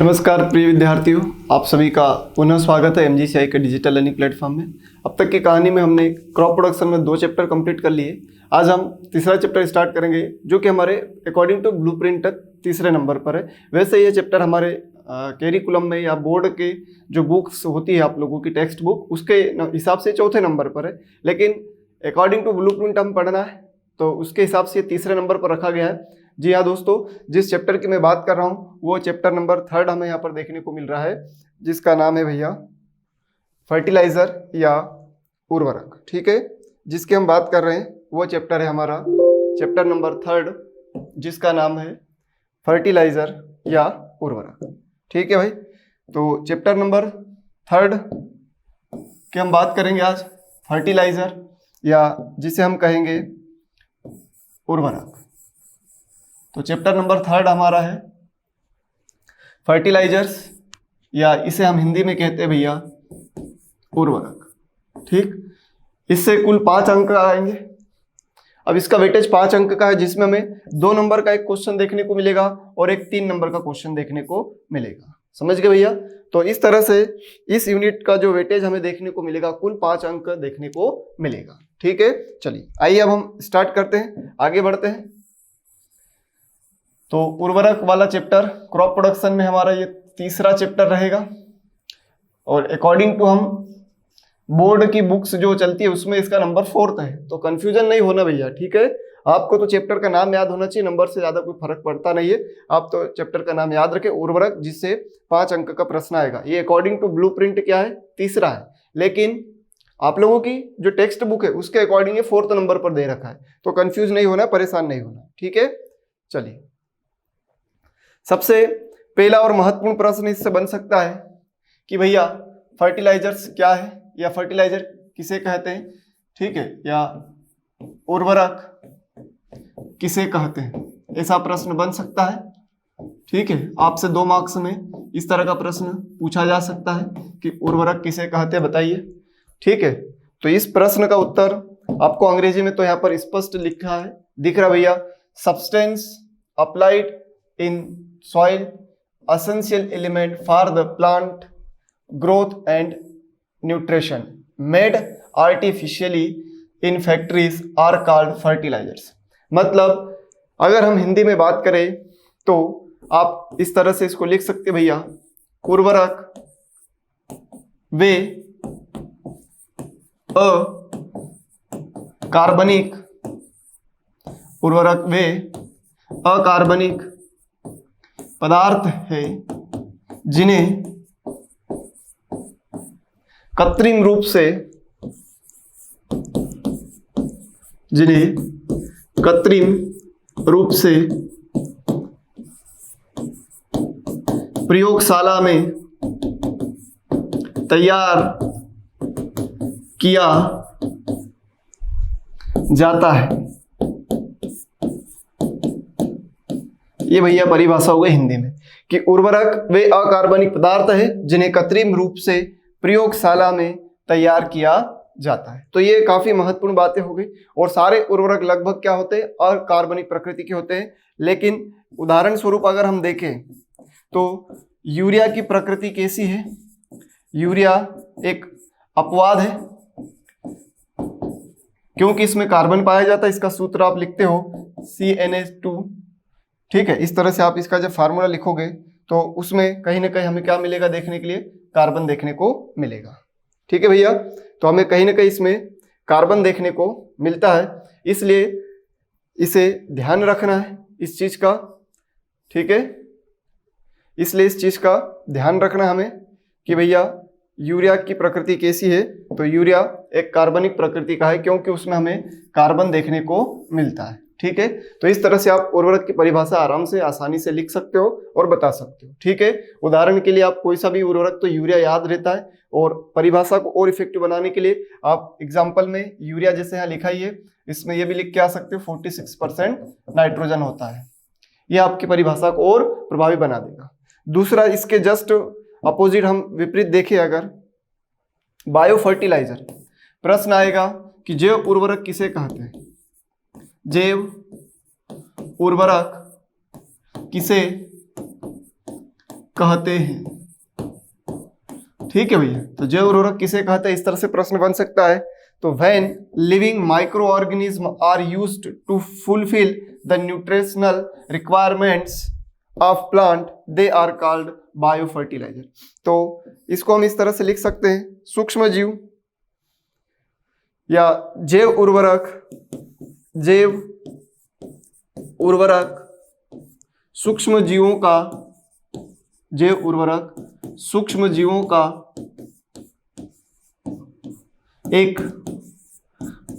नमस्कार प्रिय विद्यार्थियों, आप सभी का पुनः स्वागत है एमजीसीआई के डिजिटल लर्निंग प्लेटफॉर्म में। अब तक की कहानी में हमने क्रॉप प्रोडक्शन में 2 चैप्टर कंप्लीट कर लिए। आज हम तीसरा चैप्टर स्टार्ट करेंगे जो कि हमारे अकॉर्डिंग टू ब्लूप्रिंट तीसरे नंबर पर है। वैसे ये चैप्टर हमारे कैरिकुलम में या बोर्ड के जो बुक्स होती है आप लोगों की टेक्स्ट बुक, उसके हिसाब से चौथे नंबर पर है, लेकिन अकॉर्डिंग टू ब्लूप्रिंट हम पढ़ना है तो उसके हिसाब से तीसरे नंबर पर रखा गया है। जी हाँ दोस्तों, जिस चैप्टर की मैं बात कर रहा हूँ वो चैप्टर नंबर 3 हमें यहाँ पर देखने को मिल रहा है, जिसका नाम है भैया फर्टिलाइजर या उर्वरक। ठीक है, जिसकी हम बात कर रहे हैं वो चैप्टर है हमारा चैप्टर नंबर 3, जिसका नाम है फर्टिलाइजर या उर्वरक। ठीक है भाई, तो चैप्टर नंबर 3 की हम बात करेंगे आज, फर्टिलाइजर या जिसे हम कहेंगे उर्वरक। तो चैप्टर नंबर 3 हमारा है फर्टिलाइजर्स या इसे हम हिंदी में कहते हैं भैया उर्वरक। ठीक, इससे कुल 5 अंक आएंगे। अब इसका वेटेज 5 अंक का है, जिसमें हमें 2 नंबर का एक क्वेश्चन देखने को मिलेगा और एक 3 नंबर का क्वेश्चन देखने को मिलेगा। समझ गए भैया? तो इस तरह से इस यूनिट का जो वेटेज हमें देखने को मिलेगा, कुल 5 अंक देखने को मिलेगा। ठीक है, चलिए आइए अब हम स्टार्ट करते हैं, आगे बढ़ते हैं। तो उर्वरक वाला चैप्टर क्रॉप प्रोडक्शन में हमारा ये तीसरा चैप्टर रहेगा और अकॉर्डिंग टू हम बोर्ड की बुक्स जो चलती है उसमें इसका नंबर 4 है, तो कंफ्यूजन नहीं होना भैया। ठीक है, आपको तो चैप्टर का नाम याद होना चाहिए, नंबर से ज्यादा कोई फर्क पड़ता नहीं है। आप तो चैप्टर का नाम याद रखें, उर्वरक, जिससे 5 अंक का प्रश्न आएगा। ये अकॉर्डिंग टू ब्लूप्रिंट क्या है, तीसरा है, लेकिन आप लोगों की जो टेक्स्ट बुक है उसके अकॉर्डिंग ये 4th नंबर पर दे रखा है, तो कंफ्यूज नहीं होना, परेशान नहीं होना। ठीक है, चलिए सबसे पहला और महत्वपूर्ण प्रश्न इससे बन सकता है कि भैया फर्टिलाइजर्स क्या है या फर्टिलाइजर किसे कहते हैं। ठीक है, या उर्वरक किसे कहते हैं, ऐसा प्रश्न बन सकता है। ठीक है, आपसे 2 मार्क्स में इस तरह का प्रश्न पूछा जा सकता है कि उर्वरक किसे कहते हैं, बताइए। ठीक है, तो इस प्रश्न का उत्तर आपको अंग्रेजी में तो यहाँ पर स्पष्ट लिखा है, दिख रहा भैया, substance applied in soil, essential element for the plant growth and nutrition made artificially in factories are called fertilizers। मतलब अगर हम हिंदी में बात करें तो आप इस तरह से इसको लिख सकते भैया, उर्वरक वे अकार्बनिक, उर्वरक वे अकार्बनिक पदार्थ है जिन्हें कृत्रिम रूप से प्रयोगशाला में तैयार किया जाता है। ये भैया परिभाषा हो गई हिंदी में कि उर्वरक वे अकार्बनिक पदार्थ है जिन्हें कृत्रिम रूप से प्रयोगशाला में तैयार किया जाता है। तो ये काफी महत्वपूर्ण बातें हो गई, और सारे उर्वरक लगभग क्या होते हैं, अकार्बनिक प्रकृति के होते हैं। लेकिन उदाहरण स्वरूप अगर हम देखें तो यूरिया की प्रकृति कैसी है, यूरिया एक अपवाद है क्योंकि इसमें कार्बन पाया जाता है। इसका सूत्र आप लिखते हो CnH2। ठीक है, इस तरह से आप इसका जब फार्मूला लिखोगे तो उसमें कहीं ना कहीं हमें क्या मिलेगा देखने के लिए, कार्बन देखने को मिलेगा। ठीक है भैया, तो हमें कहीं ना कहीं इसमें कार्बन देखने को मिलता है, इसलिए इसे ध्यान रखना है इस चीज का। ठीक है, इसलिए इस चीज का ध्यान रखना हमें कि भैया यूरिया की प्रकृति कैसी है, तो यूरिया एक कार्बनिक प्रकृति का है क्योंकि उसमें हमें कार्बन देखने को मिलता है। ठीक है, तो इस तरह से आप उर्वरक की परिभाषा आराम से आसानी से लिख सकते हो और बता सकते हो। ठीक है, उदाहरण के लिए आप कोई सा भी उर्वरक तो यूरिया याद रहता है, और परिभाषा को और इफेक्टिव बनाने के लिए आप एग्जाम्पल में यूरिया जैसे यहाँ लिखा ही है, इसमें ये भी लिख के आ सकते हो 46% नाइट्रोजन होता है। ये आपकी परिभाषा को और प्रभावी बना देगा। दूसरा, इसके जस्ट अपोजिट हम विपरीत देखें, अगर बायो फर्टिलाइजर, प्रश्न आएगा कि जैव उर्वरक किसे कहते हैं, जैव उर्वरक किसे कहते हैं। ठीक है भैया, तो जैव उर्वरक किसे कहते हैं, इस तरह से प्रश्न बन सकता है। तो when living micro organism are used to fulfil the nutritional requirements of plant they are called bio fertilizer. तो इसको हम इस तरह से लिख सकते हैं, सूक्ष्म जीव या जैव उर्वरक सूक्ष्म जीवों का, जैव उर्वरक सूक्ष्म जीवों का एक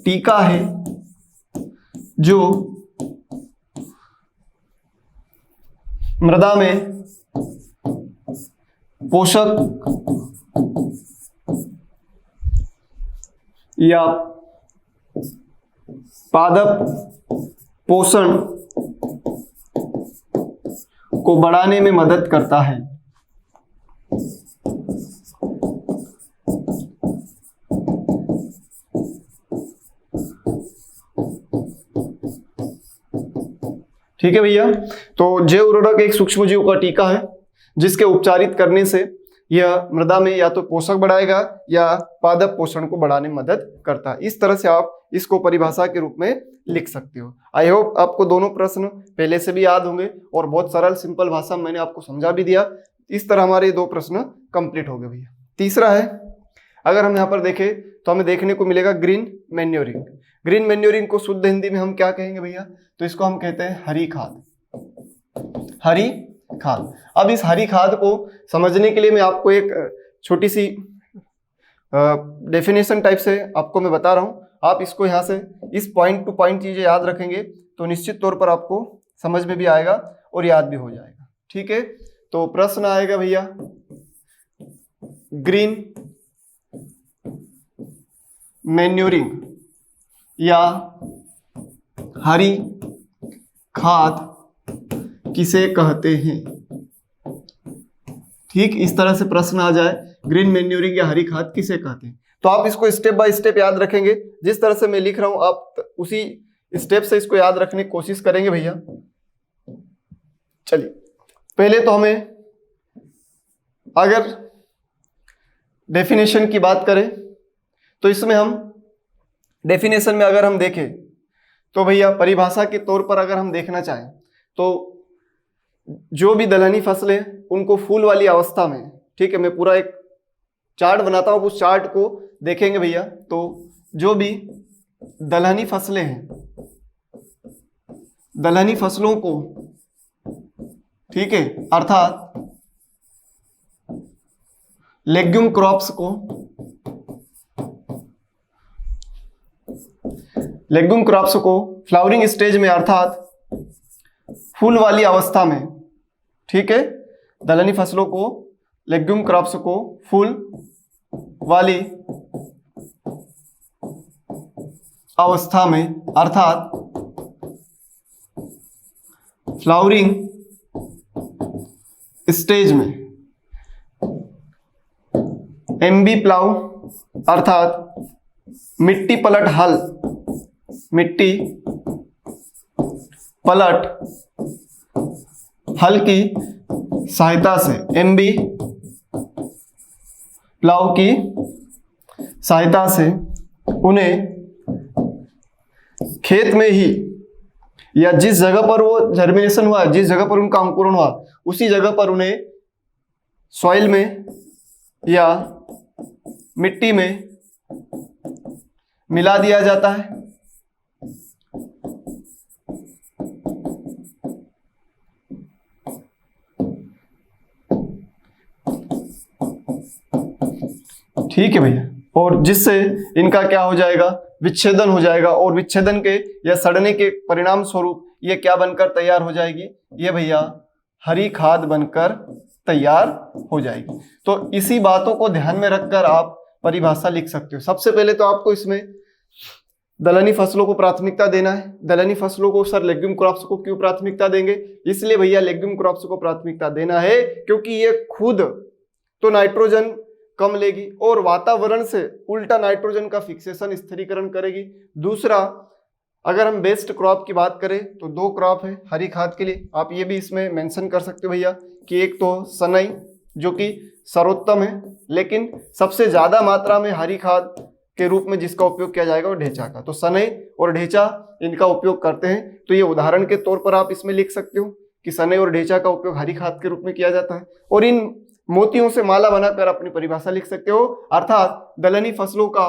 टीका है जो मृदा में पोषक या पादप पोषण को बढ़ाने में मदद करता है। ठीक है भैया, तो जैव उर्वरक एक सूक्ष्म जीव का टीका है जिसके उपचारित करने से यह मृदा में या तो पोषक बढ़ाएगा या पादप पोषण को बढ़ाने में मदद करता है। इस तरह से आप इसको परिभाषा के रूप में लिख सकते हो। आई होप आपको दोनों प्रश्न पहले से भी याद होंगे और बहुत सरल सिंपल भाषा में मैंने आपको समझा भी दिया। इस तरह हमारे ये दो प्रश्न कंप्लीट हो गए भैया। तीसरा है, अगर हम यहाँ पर देखें तो हमें देखने को मिलेगा ग्रीन मैन्योरिंग। ग्रीन मैन्योरिंग को शुद्ध हिंदी में हम क्या कहेंगे भैया, तो इसको हम कहते हैं हरी खाद। हरी खाद। अब इस हरी खाद को समझने के लिए मैं आपको एक छोटी सी डेफिनेशन टाइप से आपको मैं बता रहा हूं। आप इसको यहाँ से इस पॉइंट टू पॉइंट चीजें याद रखेंगे तो निश्चित तौर पर आपको समझ में भी आएगा और याद भी हो जाएगा। ठीक है, तो प्रश्न आएगा भैया, ग्रीन मैन्योरिंग या हरी खाद किसे कहते हैं। ठीक, इस तरह से प्रश्न आ जाए, ग्रीन मैन्योरिंग या हरी खाद किसे कहते हैं, तो आप इसको स्टेप बाय स्टेप याद रखेंगे। जिस तरह से मैं लिख रहा हूं आप उसी स्टेप से इसको याद रखने की कोशिश करेंगे भैया। चलिए, पहले तो हमें अगर डेफिनेशन की बात करें तो इसमें हम डेफिनेशन में अगर हम देखें तो भैया परिभाषा के तौर पर अगर हम देखना चाहें तो जो भी दलहनी फसलें उनको फूल वाली अवस्था में, ठीक है, मैं पूरा एक चार्ट बनाता हूं, उस चार्ट को देखेंगे भैया। तो जो भी दलहनी फसलें हैं, दलहनी फसलों को, ठीक है, अर्थात लेग्यूम क्रॉप्स को, लेग्यूम क्रॉप्स को फ्लावरिंग स्टेज में अर्थात फूल वाली अवस्था में, ठीक है, दलहनी फसलों को, लेग्यूम क्रॉप्स को फूल वाली अवस्था में अर्थात फ्लावरिंग स्टेज में एमबी प्लाव अर्थात मिट्टी पलट हल, मिट्टी पलट हल की सहायता से, एमबी प्लाव की सहायता से उन्हें खेत में ही या जिस जगह पर वो जर्मिनेशन हुआ, जिस जगह पर उनका अंकुरण हुआ, उसी जगह पर उन्हें सॉइल में या मिट्टी में मिला दिया जाता है। ठीक है भैया, और जिससे इनका क्या हो जाएगा, विच्छेदन हो जाएगा, और विच्छेदन के या सड़ने के परिणाम स्वरूप ये क्या बनकर तैयार हो जाएगी, ये भैया हरी खाद बनकर तैयार हो जाएगी। तो इसी बातों को ध्यान में रखकर आप परिभाषा लिख सकते हो। सबसे पहले तो आपको इसमें दलहनी फसलों को प्राथमिकता देना है। दलहनी फसलों को सर लेग्यूम क्रॉप्स को क्यों प्राथमिकता देंगे, इसलिए भैया लेग्यूम क्रॉप्स को प्राथमिकता देना है क्योंकि ये खुद तो नाइट्रोजन कम लेगी और वातावरण से उल्टा नाइट्रोजन का फिक्सेशन, स्थिरीकरण करेगी। दूसरा, अगर हम बेस्ट क्रॉप की बात करें तो 2 क्रॉप है हरी खाद के लिए। आप ये भी इसमें मेंशन कर सकते हो भैया कि एक तो सनई जो कि सर्वोत्तम है, लेकिन सबसे ज्यादा मात्रा में हरी खाद के रूप में जिसका उपयोग किया जाएगा वो ढेंचा का। तो सनई और ढेंचा इनका उपयोग करते हैं। तो ये उदाहरण के तौर पर आप इसमें लिख सकते हो कि सनई और ढेंचा का उपयोग हरी खाद के रूप में किया जाता है। और इन मोतियों से माला बनाकर अपनी परिभाषा लिख सकते हो, अर्थात दलहनी फसलों का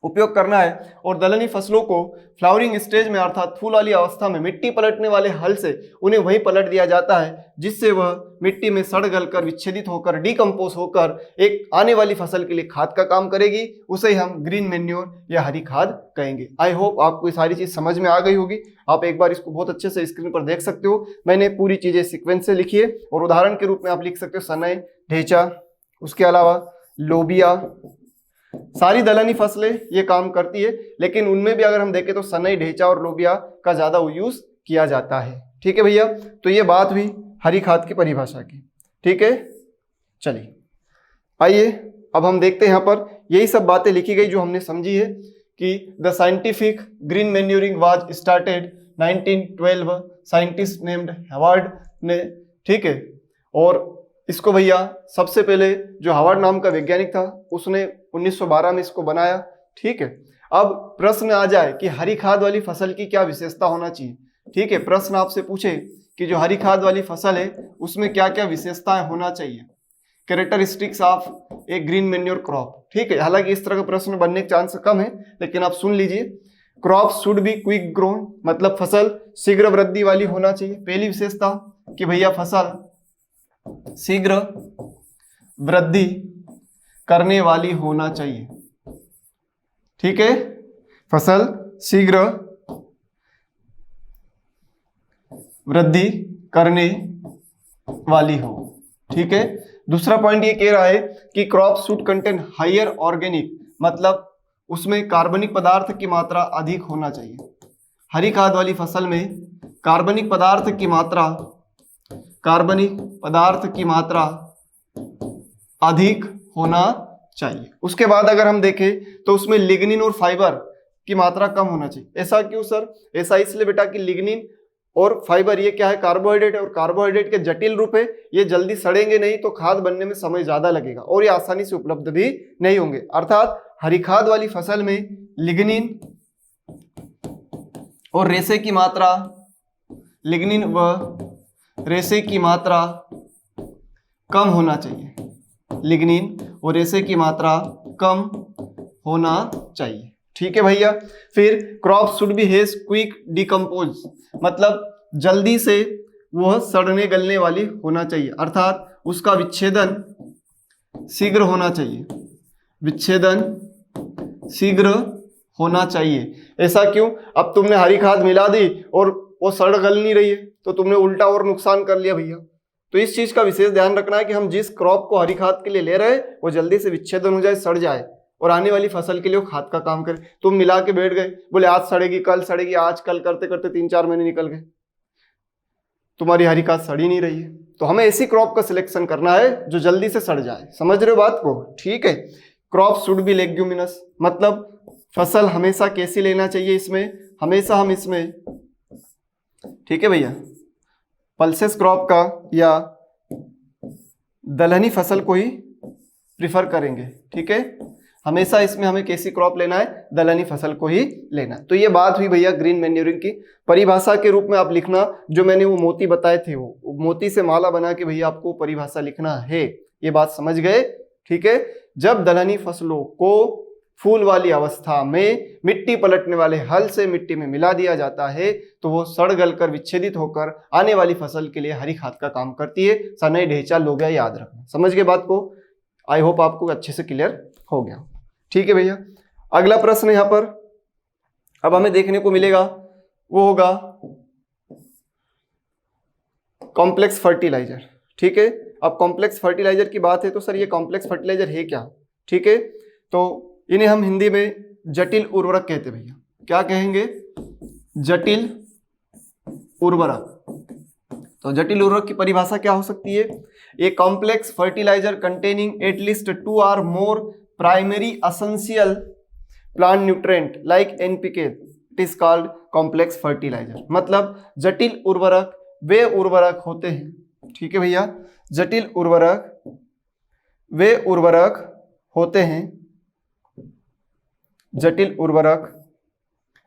उपयोग करना है और दलहनी फसलों को फ्लावरिंग स्टेज में अर्थात फूल वाली अवस्था में मिट्टी पलटने वाले हल से उन्हें वहीं पलट दिया जाता है, जिससे वह मिट्टी में सड़ गलकर विच्छेदित होकर डिकम्पोज होकर एक आने वाली फसल के लिए खाद का काम करेगी। उसे हम ग्रीन मैन्योर या हरी खाद कहेंगे। आई होप आपको ये सारी चीज समझ में आ गई होगी। आप एक बार इसको बहुत अच्छे से स्क्रीन पर देख सकते हो। मैंने पूरी चीजें सीक्वेंस से लिखी है और उदाहरण के रूप में आप लिख सकते हो सनई, ढेंचा, उसके अलावा लोबिया। सारी दलहनी फसलें ये काम करती है, लेकिन उनमें भी अगर हम देखें तो सनई, ढेंचा और लोबिया का ज्यादा यूज किया जाता है। ठीक है भैया, तो ये बात हुई हरी खाद की परिभाषा की। ठीक है, चलिए आइए अब हम देखते हैं यहाँ पर यही सब बातें लिखी गई जो हमने समझी है कि the scientific green manuring was started 1912 scientist named Howard ने। ठीक है, और इसको भैया सबसे पहले जो हावर्ड नाम का वैज्ञानिक था उसने 1912 में इसको बनाया। ठीक है, अब प्रश्न आ जाए कि हरी खाद वाली फसल की क्या विशेषता होना चाहिए। ठीक है, प्रश्न आपसे पूछे कि जो हरी खाद वाली फसल है उसमें क्या क्या विशेषताएं होना चाहिए, characteristics of A green manure crop. ठीक है, हालांकि इस तरह का प्रश्न बनने के चांस कम है, लेकिन आप सुन लीजिए। Crop should be quick grown, मतलब फसल शीघ्र वृद्धि वाली होना चाहिए। पहली विशेषता कि भैया फसल शीघ्र वृद्धि करने वाली होना चाहिए। ठीक है, फसल शीघ्र वृद्धि करने वाली हो। ठीक है, दूसरा पॉइंट ये कह रहा है कि crop should contain higher organic, मतलब उसमें कार्बनिक पदार्थ की मात्रा अधिक होना चाहिए। हरी खाद वाली फसल में कार्बनिक पदार्थ की मात्रा अधिक होना चाहिए। उसके बाद अगर हम देखें तो उसमें लिग्निन और फाइबर की मात्रा कम होना चाहिए। ऐसा क्यों सर? ऐसा इसलिए बेटा कि लिग्निन और फाइबर ये क्या है, कार्बोहाइड्रेट है, और कार्बोहाइड्रेट के जटिल रूप है, ये जल्दी सड़ेंगे नहीं तो खाद बनने में समय ज्यादा लगेगा और ये आसानी से उपलब्ध भी नहीं होंगे। अर्थात हरी खाद वाली फसल में लिग्निन और रेशे की मात्रा, लिग्निन व रेशे की मात्रा कम होना चाहिए। लिग्निन और रेशे की मात्रा कम होना चाहिए। ठीक है भैया, फिर crop should be has quick decompose, मतलब जल्दी से वह सड़ने गलने वाली होना चाहिए, अर्थात उसका विच्छेदन शीघ्र होना चाहिए। विच्छेदन शीघ्र होना चाहिए। ऐसा क्यों? अब तुमने हरी खाद मिला दी और वो सड़ गल नहीं रही है तो तुमने उल्टा और नुकसान कर लिया भैया। तो इस चीज का विशेष ध्यान रखना है कि हम जिस क्रॉप को हरी खाद के लिए ले रहे हैं वो जल्दी से विच्छेदन हो जाए, सड़ जाए और आने वाली फसल के लिए वो खाद का काम करे। तुम मिला के बैठ गए, बोले आज सड़ेगी कल सड़ेगी, आज कल करते करते 3-4 महीने निकल गए, तुम्हारी हरी खाद सड़ी नहीं रही है। तो हमें ऐसी क्रॉप का सिलेक्शन करना है जो जल्दी से सड़ जाए। समझ रहे हो बात को? ठीक है, क्रॉप शुड बी लेग्यूमिनस, मतलब फसल हमेशा कैसी लेना चाहिए, इसमें हमेशा हम इसमें, ठीक है भैया, पल्सेस क्रॉप का या दलहनी फसल को ही प्रिफर करेंगे। ठीक है, हमेशा इसमें हमें कैसी क्रॉप लेना है, दलहनी फसल को ही लेना है। तो ये बात हुई भैया ग्रीन मैन्यूरिंग की। परिभाषा के रूप में आप लिखना, जो मैंने वो मोती बताए थे वो मोती से माला बना के भैया आपको परिभाषा लिखना है। ये बात समझ गए? ठीक है, जब दलहनी फसलों को फूल वाली अवस्था में मिट्टी पलटने वाले हल से मिट्टी में मिला दिया जाता है तो वो सड़ गलकर विच्छेदित होकर आने वाली फसल के लिए हरी खाद का काम करती है। सनई, ढेंचा, लोबिया याद रखना। समझ गए बात को? आई होप आपको अच्छे से क्लियर हो गया। ठीक है भैया, अगला प्रश्न यहाँ पर अब हमें देखने को मिलेगा वो होगा कॉम्प्लेक्स फर्टिलाइजर। ठीक है, अब कॉम्प्लेक्स फर्टिलाइजर की बात है तो सर ये कॉम्प्लेक्स फर्टिलाइजर है क्या? ठीक है, तो इन्हें हम हिंदी में जटिल उर्वरक कहते हैं भैया। क्या कहेंगे? जटिल उर्वरक। तो जटिल उर्वरक की परिभाषा क्या हो सकती है? A complex fertilizer containing at least 2 or more primary essential plant nutrient like NPK it is called complex fertilizer. मतलब जटिल उर्वरक वे उर्वरक होते हैं, ठीक है भैया, जटिल उर्वरक वे उर्वरक होते हैं, जटिल उर्वरक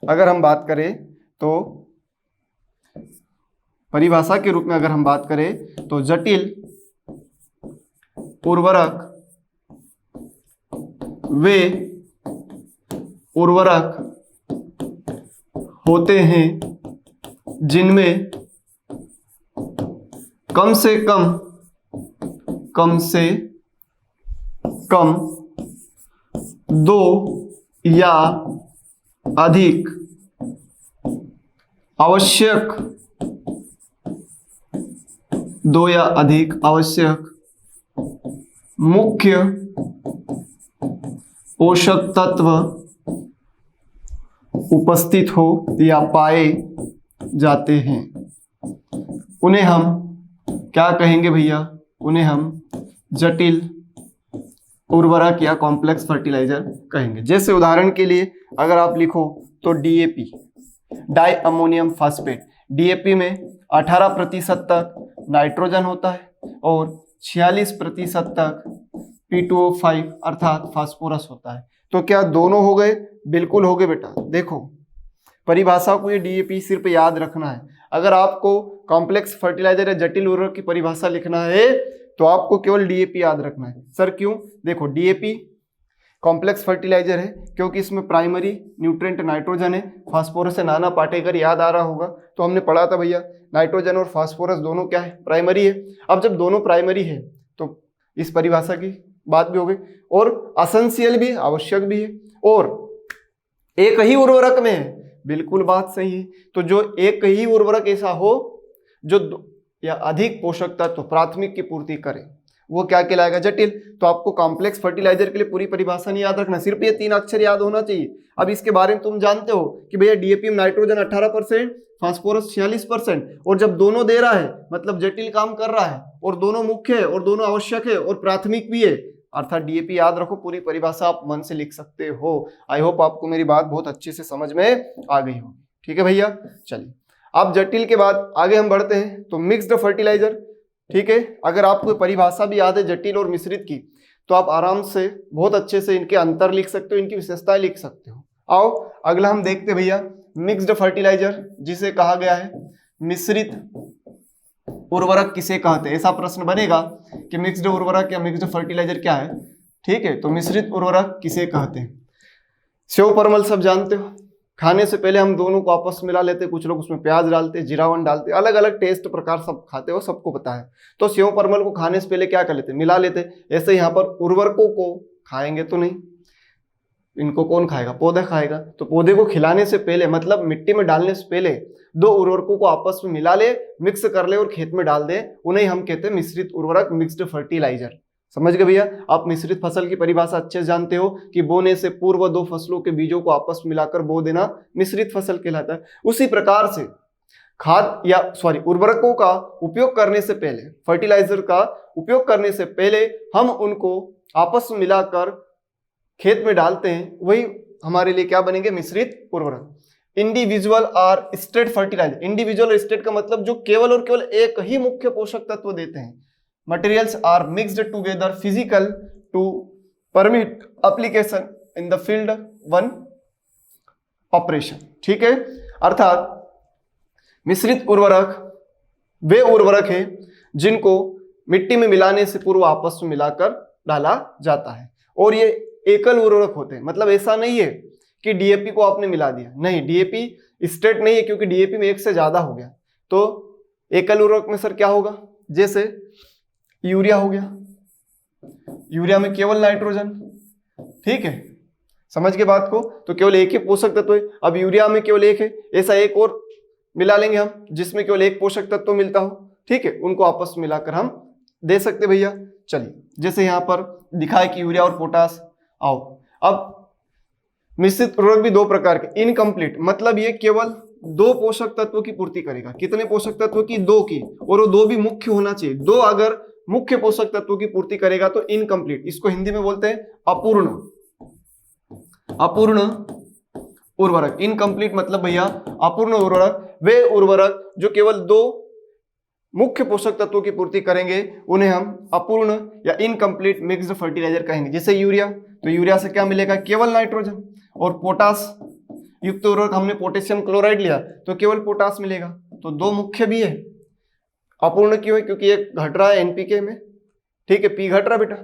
अगर हम बात करें तो परिभाषा के रूप में अगर हम बात करें तो जटिल उर्वरक वे उर्वरक होते हैं जिनमें कम से कम दो या अधिक आवश्यक मुख्य पोषक तत्व उपस्थित हो या पाए जाते हैं, उन्हें हम क्या कहेंगे भैया, उन्हें हम जटिल उर्वरक या कॉम्प्लेक्स फर्टिलाइजर कहेंगे। जैसे उदाहरण के लिए अगर आप लिखो तो DAP, di ammonium phosphate, DAP में 18% तक नाइट्रोजन होता है और 46% तक P2O5 अर्थात फास्फोरस होता है। तो क्या दोनों हो गए? बिल्कुल हो गए बेटा। देखो परिभाषा को ये डीएपी सिर्फ याद रखना है। अगर आपको कॉम्प्लेक्स फर्टिलाइजर या जटिल उर्वरक की परिभाषा लिखना है तो आपको केवल डीएपी याद रखना है। सर क्यों? देखो डीएपी कॉम्प्लेक्स फर्टिलाइजर है क्योंकि इसमें प्राइमरी न्यूट्रिएंट नाइट्रोजन है, फास्फोरस से नाना पाटेकर, याद आ रहा होगा तो हमने पढ़ा था भैया नाइट्रोजन और फास्फोरस दोनों क्या है? प्राइमरी है। अब जब दोनों प्राइमरी है तो इस परिभाषा की बात भी हो गई, और एसेंशियल भी, आवश्यक भी है, और एक ही उर्वरक में है। बिल्कुल बात सही है। तो जो एक ही उर्वरक ऐसा हो जो या अधिक पोषक तत्व प्राथमिक की पूर्ति करे वो क्या कहलाएगा? जटिल। तो आपको कॉम्प्लेक्स फर्टिलाइजर के लिए पूरी परिभाषा नहीं याद रखना, सिर्फ ये 3 अक्षर याद होना चाहिए। अब इसके बारे में तुम जानते हो कि भैया डीएपी में नाइट्रोजन 18%, फास्फोरस 46%, और जब दोनों दे रहा है मतलब जटिल काम कर रहा है, और दोनों मुख्य है और दोनों आवश्यक है और प्राथमिक भी है, अर्थात डीएपी याद रखो। पूरी परिभाषा आप मन से लिख सकते हो। आई होप आपको मेरी बात बहुत अच्छे से समझ में आ गई होगी। ठीक है भैया, चलिए अब जटिल के बाद आगे हम बढ़ते हैं तो मिक्स्ड फर्टिलाइजर। ठीक है, अगर आपको परिभाषा भी याद है जटिल और मिश्रित की तो आप आराम से बहुत अच्छे से इनके अंतर लिख सकते हो, इनकी विशेषताएं लिख सकते हो। आओ अगला हम देखते भैया मिक्स्ड फर्टिलाइजर, जिसे कहा गया है मिश्रित उर्वरक किसे कहते हैं। ऐसा प्रश्न बनेगा कि मिक्स्ड उर्वरक या मिक्स्ड फर्टिलाइजर क्या है। ठीक है, तो मिश्रित उर्वरक किसे कहते हैं? सेव परमल सब जानते हो, खाने से पहले हम दोनों को आपस में मिला लेते, कुछ लोग उसमें प्याज डालते, जीरावन डालते, अलग अलग टेस्ट प्रकार सब खाते हो, सबको पता है। तो सेव परमल को खाने से पहले क्या कर लेते? मिला लेते। ऐसे यहाँ पर उर्वरकों को खाएंगे तो नहीं, इनको कौन खाएगा? पौधा खाएगा। तो पौधे को खिलाने से पहले मतलब मिट्टी में डालने से पहले 2 उर्वरकों को आपस में मिला ले, मिक्स कर ले और खेत में डाल दे, उन्हें हम कहते हैं मिश्रित उर्वरक, मिक्स्ड फर्टिलाइजर। समझ गए भैया? आप मिश्रित फसल की परिभाषा अच्छे से जानते हो कि बोने से पूर्व 2 फसलों के बीजों को आपस में मिलाकर बो देना मिश्रित फसल कहलाता है। उसी प्रकार से उर्वरकों का उपयोग करने से पहले, फर्टिलाइजर का उपयोग करने से पहले हम उनको आपस में मिलाकर खेत में डालते हैं, वही हमारे लिए क्या बनेंगे? मिश्रित उर्वरक। इंडिविजुअल और स्टेट फर्टिलाइजर, इंडिविजुअल और स्टेट का मतलब जो केवल और केवल एक ही मुख्य पोषक तत्व देते हैं। Materials are mixed together physical to permit application in the field one operation। ठीक है, अर्थात मिश्रित उर्वरक वे उर्वरक है जिनको मिट्टी में मिलाने से पूर्व आपस में मिलाकर डाला जाता है, और ये एकल उर्वरक होते हैं। मतलब ऐसा नहीं है कि डीएपी को आपने मिला दिया, नहीं, डीएपी स्टेट नहीं है क्योंकि डीएपी में 1 से ज्यादा हो गया। तो एकल उर्वरक में सर क्या होगा? जैसे यूरिया हो गया, यूरिया में केवल नाइट्रोजन। ठीक है, समझ के बात को? तो केवल एक ही पोषक तत्व है। अब यूरिया में केवल एक है, ऐसा एक और मिला लेंगे हम जिसमें केवल एक पोषक तत्व मिलता हो। ठीक है, उनको आपस में मिलाकर हम दे सकते भैया। चलिए, जैसे यहां पर दिखा है कि यूरिया और पोटास। आओ अब मिश्रित उर्वरक भी 2 प्रकार के, इनकम्प्लीट मतलब ये केवल 2 पोषक तत्वों की पूर्ति करेगा। कितने पोषक तत्वों की? 2 की, और वो 2 भी मुख्य होना चाहिए। 2 अगर मुख्य पोषक तत्वों की पूर्ति करेगा तो इनकम्प्लीट। इसको हिंदी में बोलते हैं अपूर्ण। अपूर्ण उर्वरक। इनकम्प्लीट मतलब भैया अपूर्ण उर्वरक, वे उर्वरक जो केवल 2 मुख्य पोषक तत्वों की पूर्ति करेंगे उन्हें हम अपूर्ण या इनकम्प्लीट मिक्स्ड फर्टिलाइजर कहेंगे। जैसे यूरिया, तो यूरिया से क्या मिलेगा, केवल नाइट्रोजन। और पोटास युक्त उर्वरक हमने पोटेशियम क्लोराइड लिया तो केवल पोटास मिलेगा। तो 2 मुख्य भी है। अपूर्ण क्यों है, क्योंकि एक घट रहा है एनपीके में, ठीक है, पी घट रहा बेटा।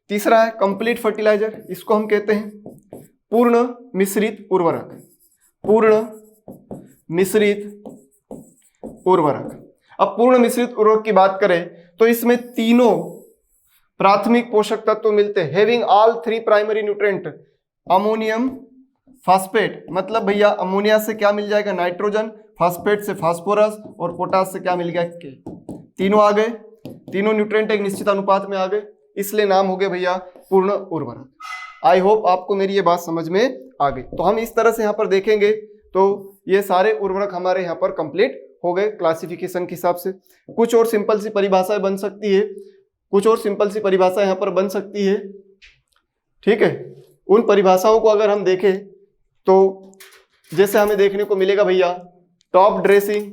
तीसरा है कंप्लीट फर्टिलाइजर, इसको हम कहते हैं पूर्ण मिश्रित उर्वरक। पूर्ण मिश्रित उर्वरक। अब पूर्ण मिश्रित उर्वरक की बात करें तो इसमें तीनों प्राथमिक पोषक तत्व मिलते हैं, having all 3 primary nutrient. Ammonium phosphate मतलब भैया अमोनिया से क्या मिल जाएगा, नाइट्रोजन, फास्फेट से फास्फोरस और पोटास से क्या मिल गया, के। तीनों आ गए, तीनों न्यूट्रिएंट एक निश्चित अनुपात में आ गए, इसलिए नाम हो गया भैया पूर्ण उर्वरक। आई होप आपको मेरी ये बात समझ में आ गई। तो हम इस तरह से यहाँ पर देखेंगे तो ये सारे उर्वरक हमारे यहाँ पर कंप्लीट हो गए क्लासिफिकेशन के हिसाब से। कुछ और सिंपल सी परिभाषाएं बन सकती है, कुछ और सिंपल सी परिभाषा यहाँ पर बन सकती है, ठीक है। उन परिभाषाओं को अगर हम देखें तो जैसे हमें देखने को मिलेगा भैया टॉप ड्रेसिंग,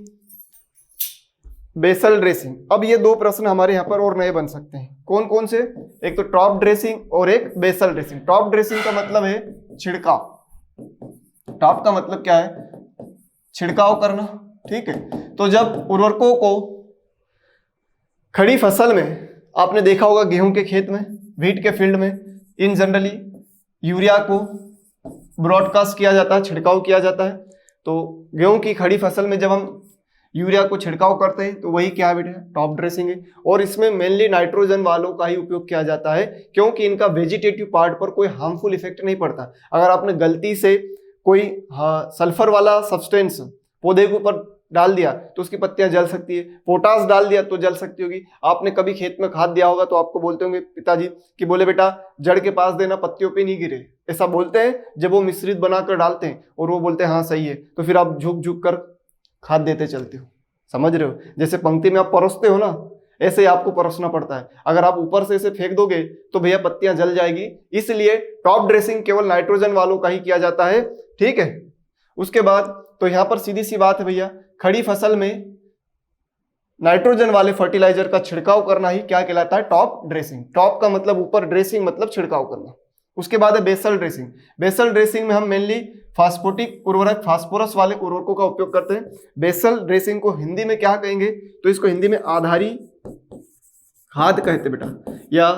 बेसल ड्रेसिंग। अब ये 2 प्रश्न हमारे यहाँ पर और नए बन सकते हैं। कौन कौन से, एक तो टॉप ड्रेसिंग और एक बेसल ड्रेसिंग। टॉप ड्रेसिंग का मतलब है छिड़काव, टॉप का मतलब क्या है, छिड़काव करना, ठीक है। तो जब उर्वरकों को खड़ी फसल में, आपने देखा होगा गेहूं के खेत में, व्हीट के फील्ड में, इन जनरली यूरिया को ब्रॉडकास्ट किया जाता है, छिड़काव किया जाता है। तो गेहूं की खड़ी फसल में जब हम यूरिया को छिड़काव करते हैं तो वही क्या है बेटा, टॉप ड्रेसिंग है। और इसमें मेनली नाइट्रोजन वालों का ही उपयोग किया जाता है, क्योंकि इनका वेजिटेटिव पार्ट पर कोई हार्मफुल इफेक्ट नहीं पड़ता। अगर आपने गलती से कोई सल्फर वाला सब्सटेंस पौधे के ऊपर डाल दिया तो उसकी पत्तियां जल सकती है, पोटास डाल दिया तो जल सकती होगी। आपने कभी खेत में खाद दिया होगा तो आपको बोलते होंगे पिताजी कि बोले बेटा जड़ के पास देना, पत्तियों पे नहीं गिरे, ऐसा बोलते हैं जब वो मिश्रित बनाकर डालते हैं और वो बोलते हैं हाँ सही है, तो फिर आप झुक झुक कर खाद देते चलते हो, समझ रहे हो। जैसे पंक्ति में आप परोसते हो ना, ऐसे ही आपको परोसना पड़ता है। अगर आप ऊपर से इसे फेंक दोगे तो भैया पत्तियां जल जाएगी, इसलिए टॉप ड्रेसिंग केवल नाइट्रोजन वालों का ही किया जाता है, ठीक है। उसके बाद तो यहां पर सीधी सी बात है भैया, खड़ी फसल में नाइट्रोजन वाले फर्टिलाइजर का छिड़काव करना ही क्या कहलाता है, टॉप ड्रेसिंग। टॉप का मतलब ऊपर, ड्रेसिंग मतलब छिड़काव करना। उसके बाद है बेसल ड्रेसिंग। बेसल ड्रेसिंग में हम मेनली फास्फोटिक उर्वरक, फास्फोरस वाले उर्वरकों का उपयोग करते हैं। बेसल ड्रेसिंग को हिंदी में क्या कहेंगे, तो इसको हिंदी में आधारी खाद कहते बेटा, या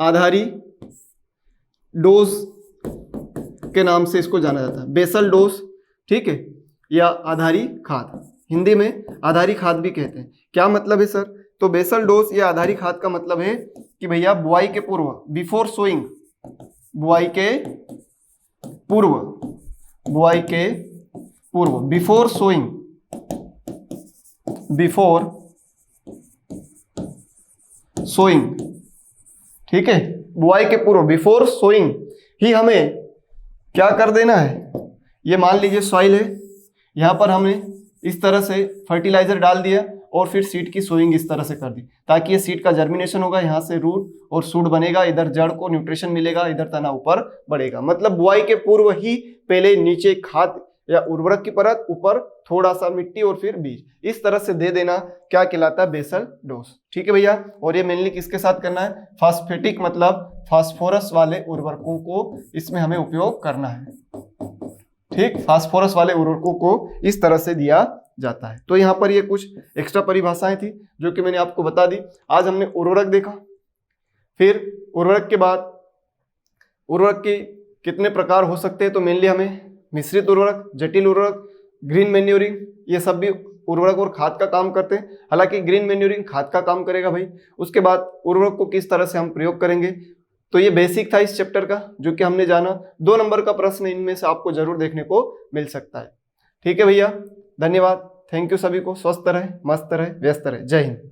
आधारी डोज के नाम से इसको जाना जाता है, बेसल डोज, ठीक है, या आधारी खाद। हिंदी में आधारी खाद भी कहते हैं। क्या मतलब है सर, तो बेसल डोज या आधारी खाद का मतलब है कि भैया बुआई के पूर्व, बिफोर सोइंग, बुआई के पूर्व, बुआई के पूर्व, बिफोर सोइंग, बिफोर सोइंग, ठीक है, बुआई के पूर्व, बिफोर सोइंग ही हमें क्या कर देना है। ये मान लीजिए सॉइल है, यहां पर हमने इस तरह से फर्टिलाइजर डाल दिया और फिर सीड की सोइंग इस तरह से कर दी, ताकि ये सीड का जर्मिनेशन होगा, यहाँ से रूट और शूट बनेगा, इधर जड़ को न्यूट्रिशन मिलेगा, इधर तना ऊपर बढ़ेगा। मतलब बुआई के पूर्व ही पहले नीचे खाद या उर्वरक की परत, ऊपर थोड़ा सा मिट्टी और फिर बीज, इस तरह से दे देना क्या कहलाता है, बेसल डोज, ठीक है भैया। और ये मेनली किसके साथ करना है, फास्फेटिक मतलब फास्फोरस वाले उर्वरकों को इसमें हमें उपयोग करना है, ठीक। फास्फोरस वाले उर्वरकों को इस तरह से दिया जाता है। तो यहाँ पर ये कुछ एक्स्ट्रा परिभाषाएं थी जो कि मैंने आपको बता दी। आज हमने उर्वरक देखा, फिर उर्वरक के बाद उर्वरक के कितने प्रकार हो सकते हैं, तो मेनली हमें मिश्रित उर्वरक, जटिल उर्वरक, ग्रीन मैन्योरिंग, ये सब भी उर्वरक और खाद का काम करते हैं। हालांकि ग्रीन मैन्योरिंग खाद का काम करेगा भाई। उसके बाद उर्वरक को किस तरह से हम प्रयोग करेंगे, तो ये बेसिक था इस चैप्टर का जो कि हमने जाना। 2 नंबर का प्रश्न इनमें से आपको जरूर देखने को मिल सकता है, ठीक है भैया। धन्यवाद, थैंक यू सभी को। स्वस्थ रहे, मस्त रहे, व्यस्त रहे। जय हिंद।